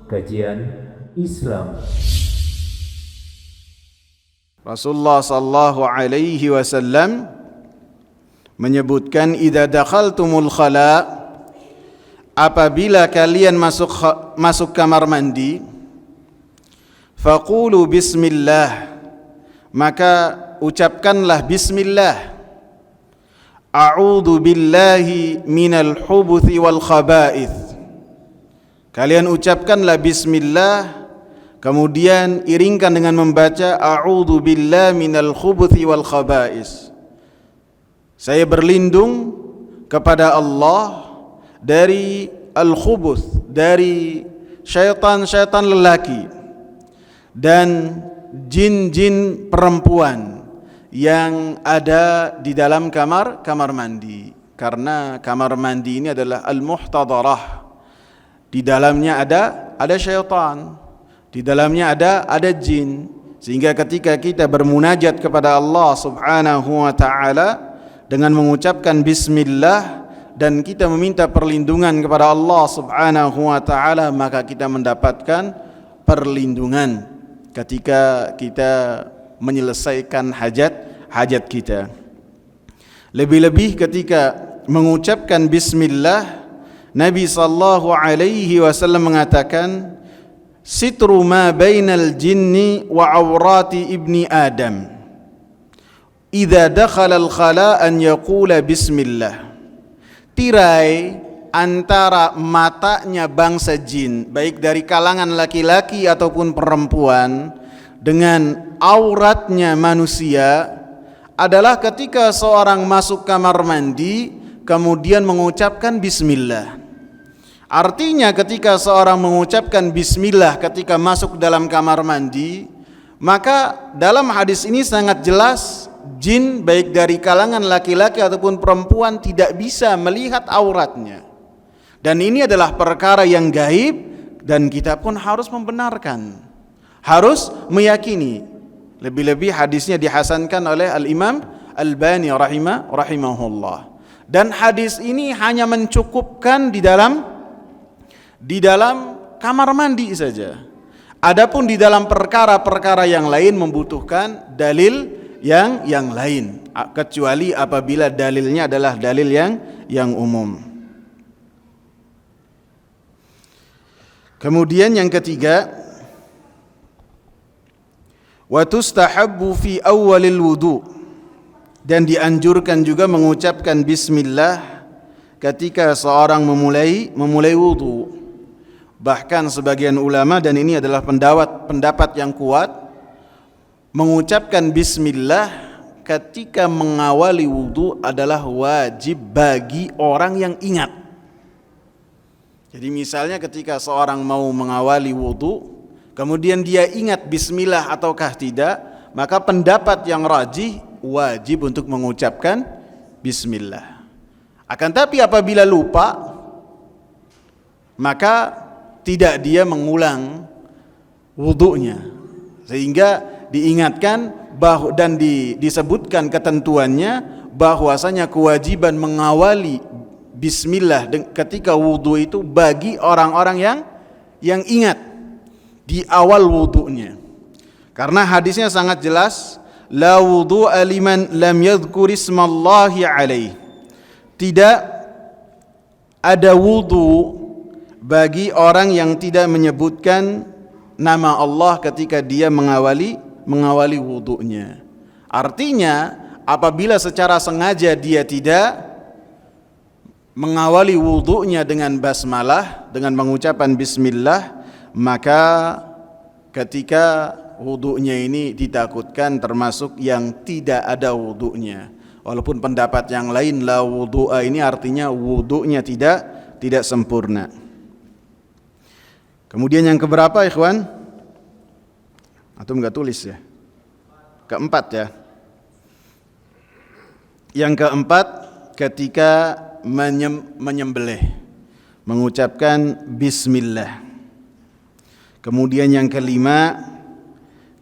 Kajian Islam. Rasulullah sallallahu alaihi wasallam menyebutkan, idza dakhaltumul khala, apabila kalian masuk kamar mandi, faqulu bismillah, maka ucapkanlah bismillah. A'udzu billahi minal hubuthi wal khaba'ith. Kalian ucapkanlah bismillah, kemudian iringkan dengan membaca a'udzu billahi minal khubuthi wal khaba'is. Saya berlindung kepada Allah dari al-khubuth, dari syaitan-syaitan lelaki dan jin-jin perempuan yang ada di dalam kamar mandi. Karena kamar mandi ini adalah al-muhtadarah. Di dalamnya ada syaitan. Di dalamnya ada jin, sehingga ketika kita bermunajat kepada Allah Subhanahu wa taala dengan mengucapkan bismillah dan kita meminta perlindungan kepada Allah Subhanahu wa taala, maka kita mendapatkan perlindungan ketika kita menyelesaikan hajat kita. Lebih-lebih ketika mengucapkan bismillah, Nabi sallallahu alaihi wasallam mengatakan, sitru ma bainal jinni wa awrati ibni Adam. Idza dakhala al-khala an yaqula bismillah. Tirai antara matanya bangsa jin, baik dari kalangan laki-laki ataupun perempuan, dengan auratnya manusia adalah ketika seorang masuk kamar mandi kemudian mengucapkan bismillah. Artinya ketika seorang mengucapkan bismillah ketika masuk dalam kamar mandi, maka dalam hadis ini sangat jelas jin baik dari kalangan laki-laki ataupun perempuan tidak bisa melihat auratnya. Dan ini adalah perkara yang gaib dan kita pun harus membenarkan, harus meyakini. Lebih-lebih hadisnya dihasankan oleh Al-Imam Albani rahimahullah. Dan hadis ini hanya mencukupkan di dalam kamar mandi saja. Adapun di dalam perkara-perkara yang lain membutuhkan dalil yang lain, kecuali apabila dalilnya adalah dalil yang umum. Kemudian yang ketiga, wa tustahabbu fi awwalil wudu, dan dianjurkan juga mengucapkan bismillah ketika seorang memulai wudu. Bahkan sebagian ulama, dan ini adalah pendapat yang kuat, mengucapkan bismillah ketika mengawali wudu adalah wajib bagi orang yang ingat. Jadi misalnya ketika seorang mau mengawali wudu, kemudian dia ingat bismillah ataukah tidak, maka pendapat yang rajih wajib untuk mengucapkan bismillah. Akan tapi apabila lupa, maka tidak dia mengulang wudunya, sehingga diingatkan dan disebutkan ketentuannya bahwasanya kewajiban mengawali bismillah ketika wudu itu bagi orang-orang yang ingat di awal wudunya. Karena hadisnya sangat jelas, la wudu'a liman lam yadhkur ismallahi alaih. Tidak ada wudu bagi orang yang tidak menyebutkan nama Allah ketika dia mengawali wudunya. Artinya apabila secara sengaja dia tidak mengawali wudunya dengan basmalah, dengan mengucapkan bismillah, maka ketika wudunya ini ditakutkan termasuk yang tidak ada wudunya. Walaupun pendapat yang lain la wudu'a ini artinya wudunya tidak sempurna. Kemudian yang keberapa, ikhwan? Atau enggak tulis ya? Keempat ya. Yang keempat, ketika menyembelih, mengucapkan bismillah. Kemudian yang kelima,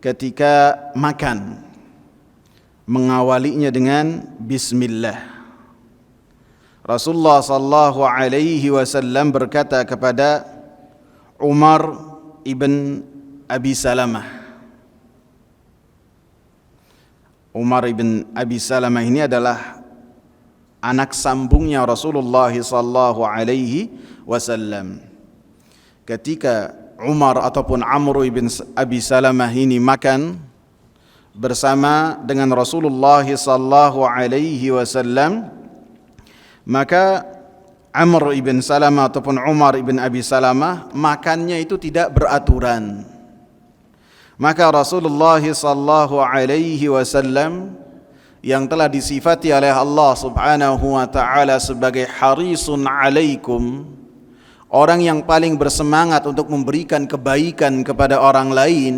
ketika makan, mengawalinya dengan bismillah. Rasulullah sallallahu alaihi wasallam berkata kepada Umar ibn Abi Salamah. Umar ibn Abi Salamah ini adalah anak sambungnya Rasulullah sallallahu alaihi wasallam. Ketika Umar ataupun Amr ibn Abi Salamah ini makan bersama dengan Rasulullah sallallahu alaihi wasallam, maka Amr ibn Salamah ataupun Umar ibn Abi Salamah makannya itu tidak beraturan. Maka Rasulullah sallallahu alaihi wasallam yang telah disifati oleh Allah Subhanahu wa taala sebagai harisun alaikum, orang yang paling bersemangat untuk memberikan kebaikan kepada orang lain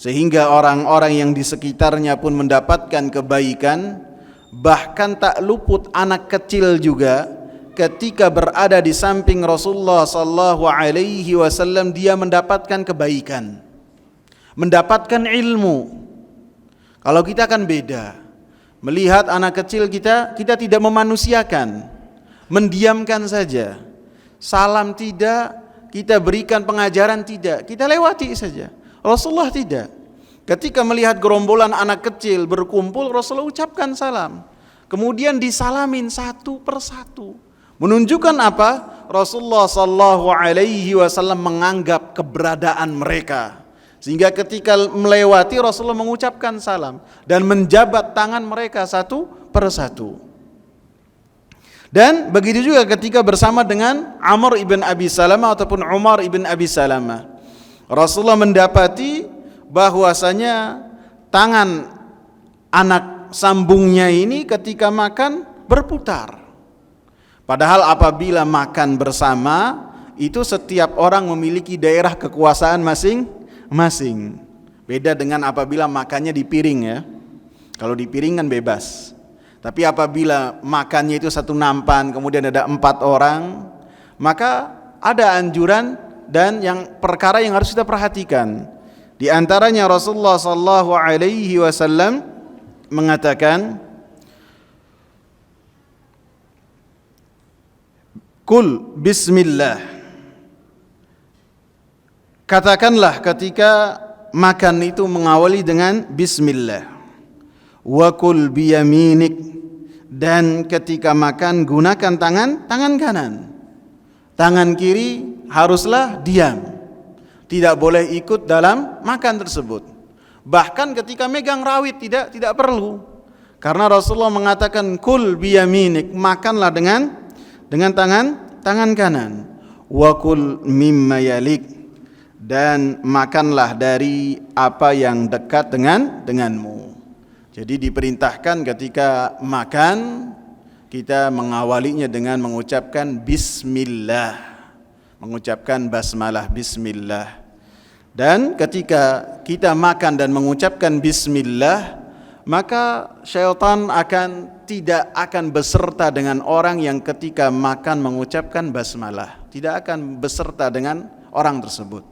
sehingga orang-orang yang di sekitarnya pun mendapatkan kebaikan, bahkan tak luput anak kecil juga ketika berada di samping Rasulullah sallallahu alaihi wasallam dia mendapatkan kebaikan, mendapatkan ilmu. Kalau kita kan beda. Melihat anak kecil kita tidak memanusiakan, mendiamkan saja. Salam tidak, kita berikan pengajaran tidak, kita lewati saja. Rasulullah tidak. Ketika melihat gerombolan anak kecil berkumpul, Rasulullah ucapkan salam. Kemudian disalamin satu persatu. Menunjukkan apa? Rasulullah sallallahu alaihi wasallam menganggap keberadaan mereka. Sehingga ketika melewati Rasulullah mengucapkan salam dan menjabat tangan mereka satu persatu. Dan begitu juga ketika bersama dengan Amr ibn Abi Salamah ataupun Umar ibn Abi Salamah. Rasulullah mendapati bahwasanya tangan anak sambungnya ini ketika makan berputar. Padahal apabila makan bersama itu setiap orang memiliki daerah kekuasaan masing-masing. Beda dengan apabila makannya di piring ya. Kalau di piring kan bebas. Tapi apabila makannya itu satu nampan, kemudian ada 4 orang, maka ada anjuran dan yang perkara yang harus kita perhatikan. Di antaranya Rasulullah sallallahu alaihi wasallam mengatakan, "Kul bismillah." Katakanlah ketika makan itu mengawali dengan bismillah. Wa kul biyaminik, dan ketika makan gunakan tangan kanan. Tangan kiri haruslah diam. Tidak boleh ikut dalam makan tersebut. Bahkan ketika megang rawit tidak perlu. Karena Rasulullah mengatakan kul biyaminik, makanlah dengan tangan kanan. Wa kul mimma yalik, dan makanlah dari apa yang dekat denganmu. Jadi diperintahkan ketika makan kita mengawalinya dengan mengucapkan bismillah, mengucapkan basmalah bismillah. Dan ketika kita makan dan mengucapkan bismillah, maka syaitan tidak akan beserta dengan orang yang ketika makan mengucapkan basmalah, tidak akan beserta dengan orang tersebut.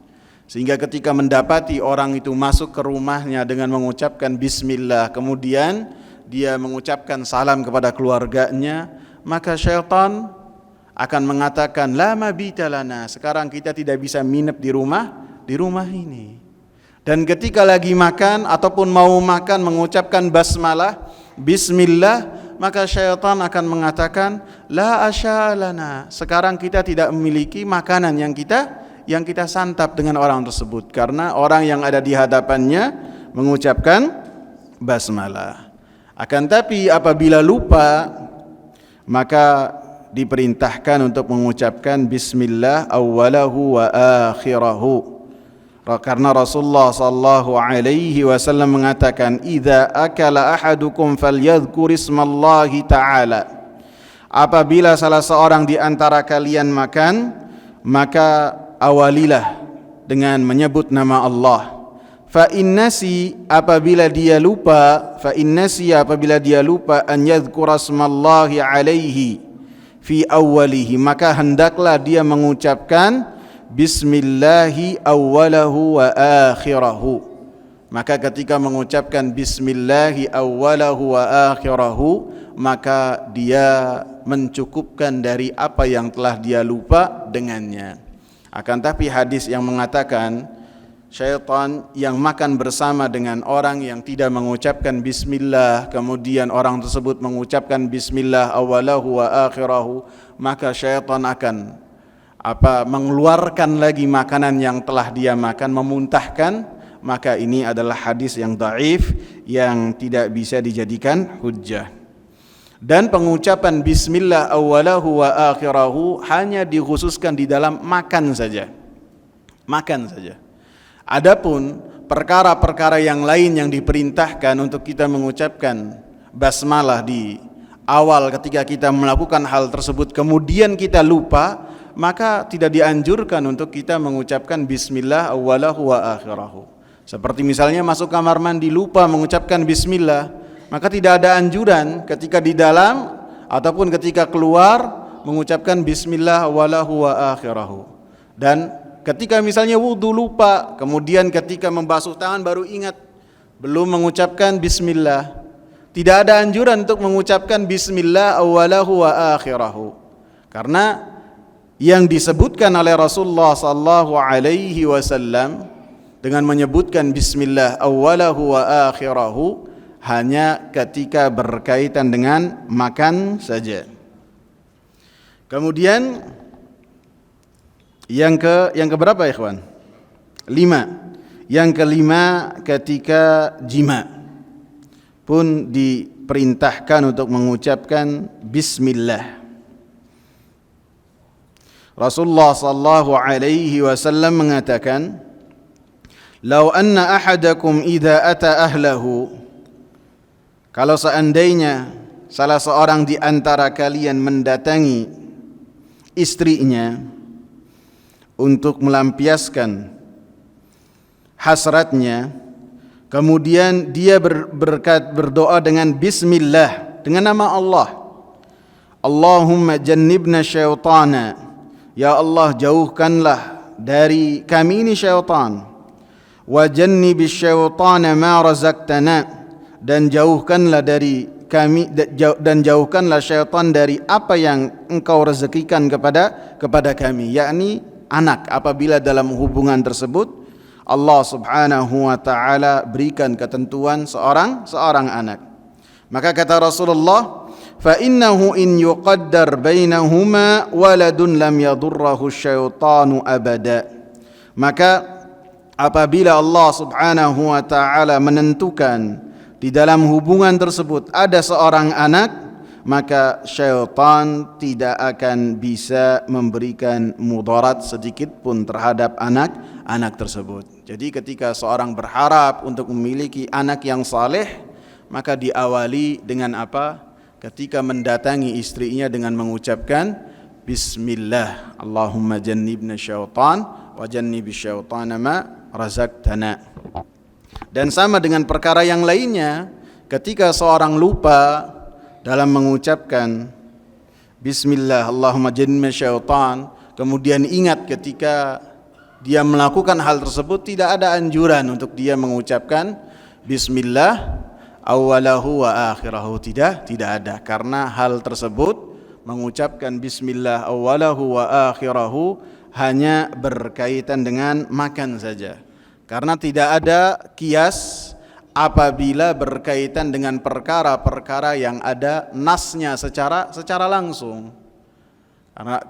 Sehingga ketika mendapati orang itu masuk ke rumahnya dengan mengucapkan bismillah, kemudian dia mengucapkan salam kepada keluarganya, maka syaitan akan mengatakan la mabita lana, sekarang kita tidak bisa nginep di rumah ini. Dan ketika lagi makan ataupun mau makan mengucapkan basmalah bismillah, maka syaitan akan mengatakan la asyalana, sekarang kita tidak memiliki makanan yang kita santap dengan orang tersebut, karena orang yang ada di hadapannya mengucapkan basmalah. Akan tapi apabila lupa, maka diperintahkan untuk mengucapkan bismillah awwalahu wa akhirahu. Karena Rasulullah sallallahu alaihi wasallam mengatakan, "Idza akala ahadukum falyadhkur ismallahi ta'ala." Apabila salah seorang di antara kalian makan, maka awalilah dengan menyebut nama Allah. Fa innasi, apabila dia lupa an yadhkura ismallahi alaihi fi awwalihi, maka hendaklah dia mengucapkan bismillahi awwalahu wa akhirahu. Maka ketika mengucapkan bismillahi awwalahu wa akhirahu, maka dia mencukupkan dari apa yang telah dia lupa dengannya. Akan tapi hadis yang mengatakan syaitan yang makan bersama dengan orang yang tidak mengucapkan bismillah, kemudian orang tersebut mengucapkan bismillah awalahu wa akhirahu, maka syaitan akan mengeluarkan lagi makanan yang telah dia makan, memuntahkan. Maka ini adalah hadis yang dhaif yang tidak bisa dijadikan hujjah. Dan pengucapan bismillah awalahu wa akhirahu hanya dikhususkan di dalam makan saja. Makan saja. Adapun perkara-perkara yang lain yang diperintahkan untuk kita mengucapkan basmalah di awal ketika kita melakukan hal tersebut, kemudian kita lupa, maka tidak dianjurkan untuk kita mengucapkan bismillah awalahu wa akhirahu. Seperti misalnya masuk kamar mandi lupa mengucapkan bismillah, maka tidak ada anjuran ketika di dalam ataupun ketika keluar mengucapkan bismillah awalahu wa akhirahu. Dan ketika misalnya wudu lupa, kemudian ketika membasuh tangan baru ingat belum mengucapkan bismillah, tidak ada anjuran untuk mengucapkan bismillah awalahu wa akhirahu. Karena yang disebutkan oleh Rasulullah sallallahu alaihi wasallam dengan menyebutkan bismillah awalahu wa akhirahu hanya ketika berkaitan dengan makan saja. Kemudian yang keberapa ya ikhwan? 5. Yang kelima, ketika jima pun diperintahkan untuk mengucapkan bismillah. Rasulullah sallallahu alaihi wasallam mengatakan, "Lau anna ahadakum idza ata ahlahu," kalau seandainya salah seorang di antara kalian mendatangi istrinya untuk melampiaskan hasratnya, kemudian dia berdoa dengan bismillah, dengan nama Allah, Allahumma jannibna syaitana, ya Allah jauhkanlah dari kami ini syaitan, wa jannibis syaitana ma razaqtana, dan jauhkanlah dari kami, dan jauhkanlah syaitan dari apa yang engkau rezekikan kepada kami, yakni anak. Apabila dalam hubungan tersebut Allah subhanahu wa ta'ala berikan ketentuan seorang anak, maka kata Rasulullah, fa innahu in yuqaddar bainahuma waladun lam yadurrahu syaitanu abada, maka apabila Allah subhanahu wa ta'ala menentukan di dalam hubungan tersebut ada seorang anak, maka syaitan tidak akan bisa memberikan mudarat sedikit pun terhadap anak tersebut. Jadi ketika seorang berharap untuk memiliki anak yang saleh, maka diawali dengan apa? Ketika mendatangi istrinya dengan mengucapkan bismillah, Allahumma jannibna syaitan wa jannibis syaitana ma razaqtana. Dan sama dengan perkara yang lainnya, ketika seorang lupa dalam mengucapkan bismillah Allahumma jannibna syaitan, kemudian ingat ketika dia melakukan hal tersebut, tidak ada anjuran untuk dia mengucapkan bismillah awalahu wa akhirahu, tidak ada, karena hal tersebut mengucapkan bismillah awalahu wa akhirahu hanya berkaitan dengan makan saja. Karena tidak ada kias apabila berkaitan dengan perkara-perkara yang ada nasnya secara langsung.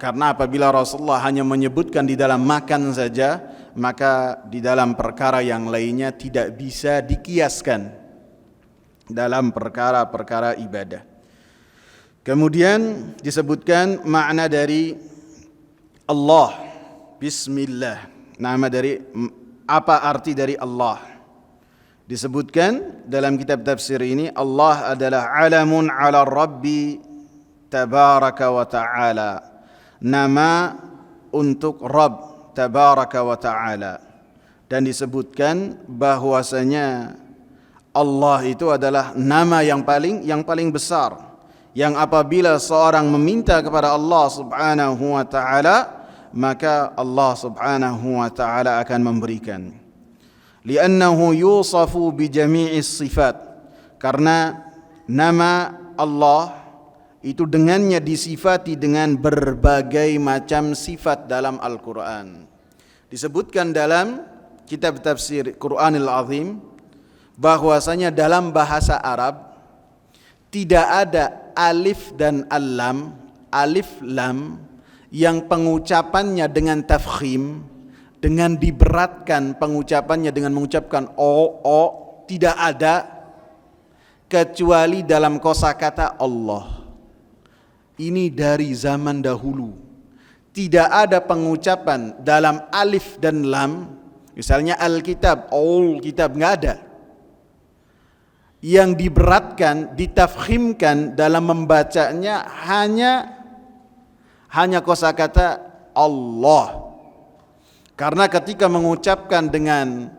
Karena apabila Rasulullah hanya menyebutkan di dalam makan saja, maka di dalam perkara yang lainnya tidak bisa dikiaskan dalam perkara-perkara ibadah. Kemudian disebutkan makna dari Allah, bismillah. Nama dari, apa arti dari Allah? Disebutkan dalam kitab tafsir ini, Allah adalah alamun ala Rabbi tabaraka wa ta'ala, nama untuk Rabb tabaraka wa ta'ala. Dan disebutkan bahwasanya Allah itu adalah nama yang paling besar, yang apabila seorang meminta kepada Allah subhanahu wa ta'ala, maka Allah subhanahu wa ta'ala akan memberikan. Li'annahu yusafu bi jami'is sifat, karena nama Allah itu dengannya disifati dengan berbagai macam sifat dalam Al-Quran. Disebutkan dalam kitab tafsir Qur'anil Azim bahwasanya dalam bahasa Arab tidak ada alif dan al-lam, alif lam yang pengucapannya dengan tafkhim, dengan diberatkan pengucapannya dengan mengucapkan o, tidak ada kecuali dalam kosakata Allah. Ini dari zaman dahulu. Tidak ada pengucapan dalam alif dan lam, misalnya Alkitab, kitab, nggak ada. Yang diberatkan, ditafkhimkan dalam membacanya hanya kosakata Allah. Karena ketika mengucapkan dengan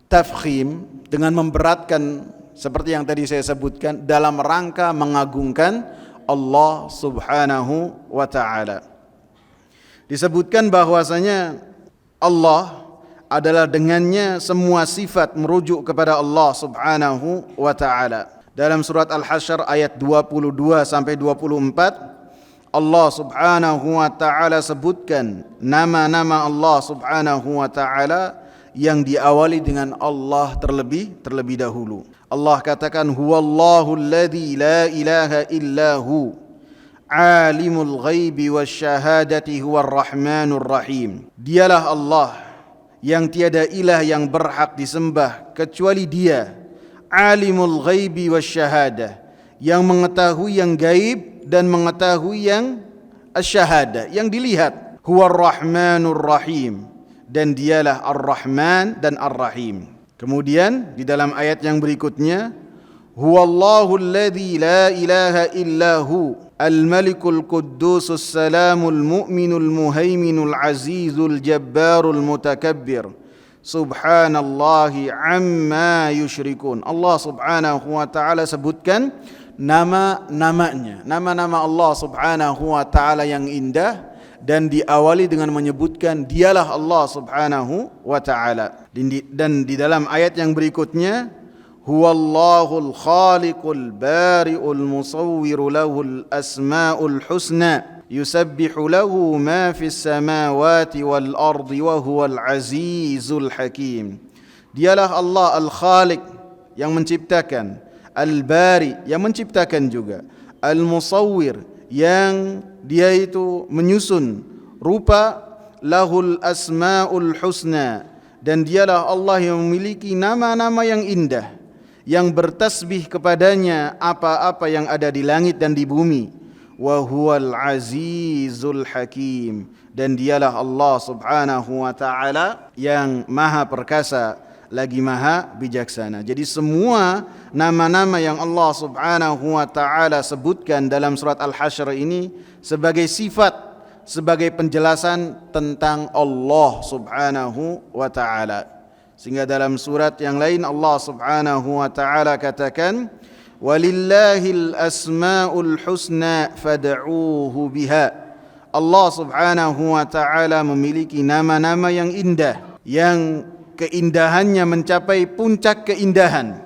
tafkhim, dengan memberatkan seperti yang tadi saya sebutkan, dalam rangka mengagungkan Allah Subhanahu wa ta'ala. Disebutkan bahwasanya Allah adalah dengannya semua sifat merujuk kepada Allah Subhanahu wa ta'ala. Dalam surat Al-Hasyr ayat 22 sampai 24, Allah Subhanahu wa ta'ala sebutkan nama-nama Allah Subhanahu wa ta'ala yang diawali dengan Allah terlebih dahulu. Allah katakan huwallahu alladzi la ilaha illahu alimul ghaibi wasyahadati huwar rahmanur rahim. Dialah Allah yang tiada ilah yang berhak disembah kecuali Dia, alimul ghaibi wasyahadah, yang mengetahui yang gaib dan mengetahui yang asyahadah, yang dilihat. Huwar rahmanur rahim, dan Dialah ar-Rahman dan ar-Rahim. Kemudian di dalam ayat yang berikutnya, huwallahu alladzi la ilaha illahu al-malikul quddusus salamul mu'minul muhaiminul azizul jabbarul mutakabbir subhanallahi amma yusyrikun. Allah Subhanahu wa ta'ala sebutkan nama-namanya, nama-nama Allah Subhanahu wa ta'ala yang indah, dan diawali dengan menyebutkan Dialah Allah Subhanahu wa ta'ala. Dan di dalam ayat yang berikutnya, huwallahul khaliqul bari'ul musawwiru lahul asma'ul husna yusabbihu lahu ma fis samawati wal ardi wa huwal azizul hakim. Dialah Allah al-khaliq yang menciptakan, al-bari yang menciptakan juga, al-musawwir yang Dia itu menyusun rupa, lahul asma'ul husna, dan Dialah Allah yang memiliki nama-nama yang indah, yang bertasbih kepadanya apa-apa yang ada di langit dan di bumi. Wa huwal azizul hakim, dan Dialah Allah Subhanahu wa ta'ala yang maha perkasa lagi maha bijaksana. Jadi semua nama-nama yang Allah Subhanahu wa ta'ala sebutkan dalam surat Al-Hasyr ini sebagai sifat, sebagai penjelasan tentang Allah Subhanahu wa ta'ala. Sehingga dalam surat yang lain Allah Subhanahu wa ta'ala katakan, walillahil asma'ul husna fad'uuhu biha. Allah Subhanahu wa ta'ala memiliki nama-nama yang indah, yang keindahannya mencapai puncak keindahan.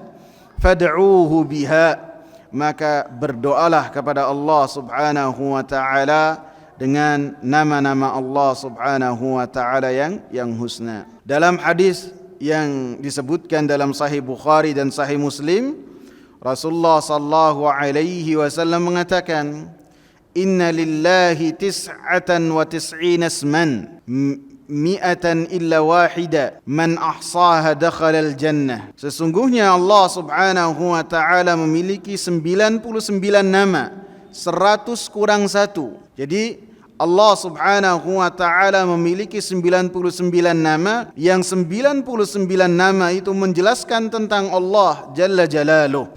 Fad'uuhu biha, maka berdoalah kepada Allah Subhanahu wa ta'ala dengan nama-nama Allah Subhanahu wa ta'ala yang husna. Dalam hadis yang disebutkan dalam Sahih Bukhari dan Sahih Muslim, Rasulullah sallallahu alaihi wasallam mengatakan, inna lillahi tis'atan wa tis'ina isman mi'atan illa wahida man ahsaha dakhala al-jannah. Sesungguhnya Allah Subhanahu wa ta'ala memiliki 99 nama, 100 kurang 1. Jadi Allah Subhanahu wa ta'ala memiliki 99 nama, yang 99 nama itu menjelaskan tentang Allah Jalla Jalaluh.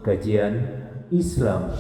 Kajian Islam.